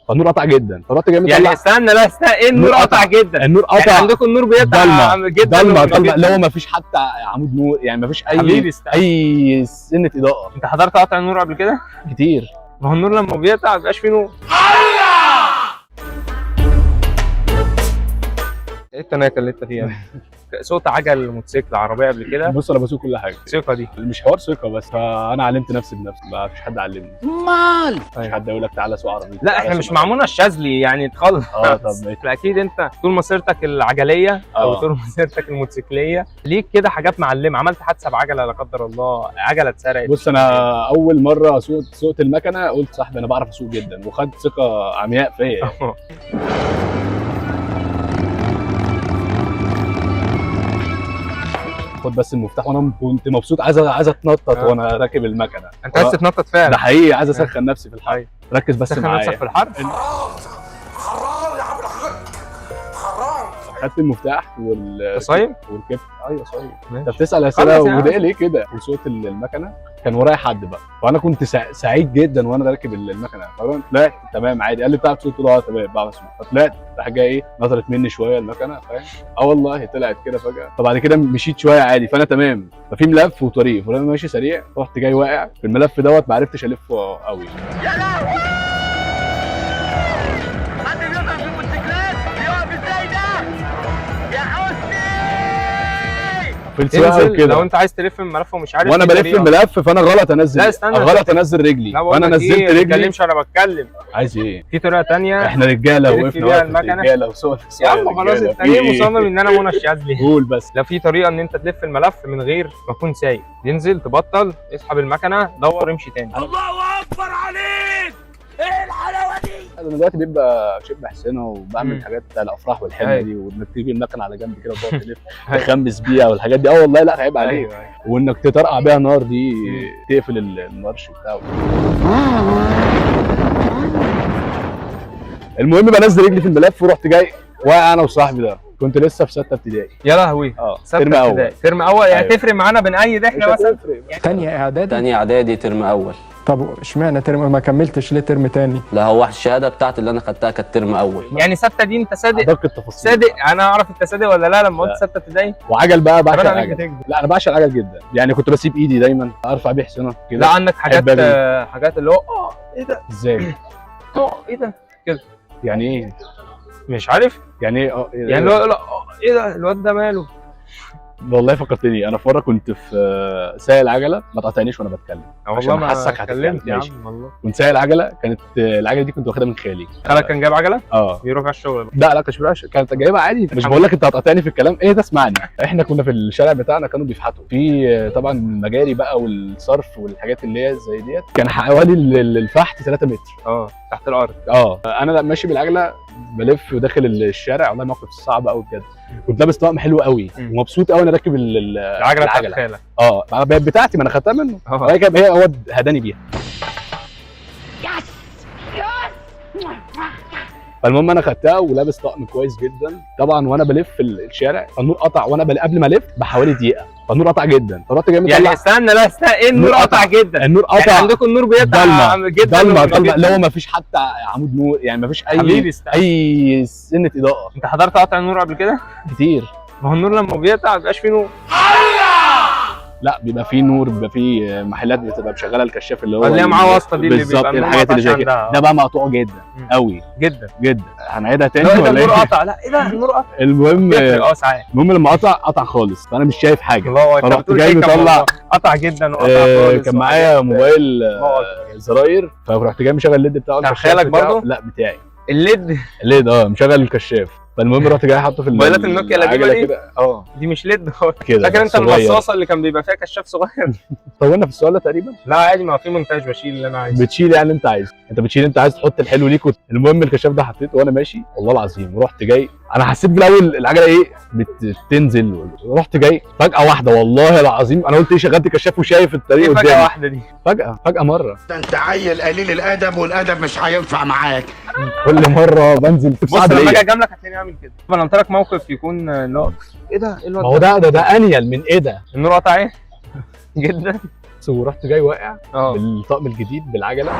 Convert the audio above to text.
فالنور قطع جدا، فرحت جاي يعني استنى، لا استنى، ايه النور قطع جدا؟ النور قطع. يعني عندكم النور بيقطع جدا؟ ضلمه اللي هو ما فيش حتى عمود نور، يعني ما فيش اي سنه اضاءه. انت حضرت قطع النور قبل كده؟ كتير. ما هو النور لما بيقطع ما بيبقاش فيه نور. ايه التناكه اللي انت فيها؟ سوقت عجل موتوسيكل عربيه قبل كده؟ بص انا بسوق كل حاجه. الثقه دي مش حوار ثقه، بس فانا علمت نفسي بنفسي، ما فيش حد علمني. مش حد يقول لك تعالى سوق عربيه. لا احنا مش مع منى الشاذلي يعني تخلص. طب اكيد انت طول مسيرتك العجليه او طول مسيرتك الموتوسيكليه ليك كده حاجات معلمه. عملت حادثه بعجله لا قدر الله، عجله اتسرقت؟ بص انا اول مره سوقت المكنه قلت صاحبي انا بعرف اسوق جدا، وخد ثقه عمياء فيا. خد بس المفتاح، وانا كنت مبسوط عايز اتنطط وانا راكب المكنه. انت عايز تتنطط فعلا؟ ده حقيقي، عايز اسخن نفسي في الحر. ركز بس معايا. نفسك في الحر. حرار يا عم الحاج، حرار. خدت المفتاح صايم وركبت. ايوه صايم. انت بتسال اسئله وده ليه كده؟ وسوقت المكنه كان ورايا حد بقى، فانا كنت سعيد جدا وانا راكب المكنه. طلعت تمام عادي، قال لي بتعرف تسوق؟ قلت له اه تمام بعرف اسوق. فطلعت راح جاي ايه، نطرت مني شويه المكنه، فاهم؟ والله طلعت كده فجاه. فبعد كده مشيت شويه عادي، فانا تمام. ففي ملف وطريق، فانا ماشي سريع، رحت جاي واقع في الملف دوت، ما عرفتش الفه قوي. يا لهوي! حد بيقف في الموتوسيكلات بيقف ازاي ده؟ يا حسني! في السواقه وكده. لو انت عايز تلف الملف ومش عارف وانا بلف الملف، فانا غلط انزل. لا استنى، غلط انزل رجلي، فانا نزلت رجلي. ما تتكلمش، انا بتكلم. عايز ايه؟ في طريقه ثانيه. احنا رجاله وقفنا رجاله وصوت. يا عم خلاص، انت ليه مصمم ان انا منى الشاذلي؟ قول بس. لا في طريقه ان انت تلف الملف من غير ما تكون سايق. تنزل تبطل، اسحب المكنه، دور، امشي تاني. الله اكبر عليك! ايه الحلاوه دي؟ انا دلوقتي بيبقى شبه حسنه، وبعمل حاجات الافراح والحنه دي، وانك تجيب المكنه على جنب كده وتقعد تلف تخمس بيها والحاجات دي. والله لا عيب عليك. وانك تطرقع بيها نار دي، تقفل المارش بتاعه. المهم بنزل رجلي في الملف، ورحت جاي واقع انا وصاحبي ده. كنت لسه في 6 ابتدائي. يا لهوي. ترم اول. ترم اول يعني تفرق معانا بين اي ضحكه مثلا؟ تانية اعدادي ترم اول. طب اشمعنى ترم ما كملتش ليه ترم تاني؟ لا هو الشهاده بتاعتي اللي انا خدتها كانت ترم اول. يعني 6 دي انت صادق؟ ادق التفاصيل. صادق. انا اعرف انت صادق ولا لا لما قلت 6 ابتدائي. وعجل بقى، بعشق العجل. لا انا بعشق العجل جدا، يعني كنت بسيب ايدي دايما ارفع بيه حصنه كده. لا عندك حاجات اللي هو ايه ده؟ ازاي؟ ايه ده؟ كده. يعني ايه؟ مش عارف يعني ايه؟ يعني لا ايه ده الواد ده ماله؟ والله فكرتني، انا في مره كنت في سايق العجله، ما تقاطعنيش وانا بتكلم. والله ما حاسك اتكلمت يا عم والله. كنت سايق العجله، كانت العجله دي كنت واخدها من خالي. خالك كان جايب عجله؟ بيروح على الشغل؟ لا كانش بيروح، كانت جايبها عادي. مش بقول لك انت هتقاطعني في الكلام، ايه ده اسمعني. احنا كنا في الشارع بتاعنا كانوا بيفحطوا في طبعا المجاري بقى والصرف والحاجات اللي هي زي ديت. كان حوالي الفحت 3 متر تحت الارض. انا ماشي بالعجله بلف وداخل الشارع. والله موقف صعب قوي بجد. كنت لابس طقم حلو قوي ومبسوط قوي انا راكب العجله بتاعت خالك. العربيه بتاعتي، ما انا خدتها منه. هي هو هداني بيها. فالمهم انا خدتها ولابس طقم كويس جدا طبعا، وانا بلف الشارع فالنور قطع، وانا قبل ما الف بحوالي دقيقه فالنور قطع جدا. فرحت جاي مطلع. يعني استنى، لا استنى، ايه النور قطع جدا؟ النور قطع. يعني عندكم النور بيقطع جدا؟ ضلمه اللي هو ما فيش حتى عمود نور، يعني ما فيش اي سنه اضاءه. انت حضرت قطع النور قبل كده؟ كتير. ما هو النور لما بيقطع ما بيبقاش فيه نور. لا بيبقى فيه نور، بيبقى فيه محلات بتبقى مشغله الكشاف اللي هو اللي معاه واسطه دي، اللي بيبقى الحاجات اللي زي كده. ده بقى مقطوع جدا قوي جدا. هنعيدها تاني ولا ايه؟ النور قطع. لا ايه ده النور قطع. المهم ساعات. المهم لما قطع خالص، فانا مش شايف حاجه. فرحت جاي مطلع قطع جدا وقطع خالص. كان معايا موبايل زراير، فرحت جاي مشغل الليد بتاعه. كان خالك برضه؟ لا بتاعي. الليد مشغل الكشاف. فالمهم رحت جاي حاطه في موبايلات النوكيا القديمه دي كده. دي مش ليد كده. فاكر انت المصاصه اللي كان بيبقى فيها كشاف صغير؟ طولنا في السؤال ده تقريبا. لا عادي، ما في مونتاج بشيل اللي انا عايزه. بتشيل يعني اللي انت عايزه، انت بتشيل انت عايز تحط الحلو ليك. المهم الكشاف ده حطيته وانا ماشي والله العظيم، ورحت جاي انا حسيت بالاول العجله ايه بتنزل. رحت جاي فجاه واحده والله العظيم، انا قلت ايه، شغلت الكشاف وشايف الطريق قدامي. فجاه واحده دي، فجاه مره. ده انت عيل قليل الادب، والادب مش هينفع معاك. كل مره بنزل بص لما اجي اجاملك هتلاقيني اعمل كده. انا قلت لك موقف يكون لا ايه ده، ايه الواد ده؟ ما هو ده انيل من ايه ده. النور قطع ايه جدا. ورحت جاي واقع بالطقم الجديد بالعجله.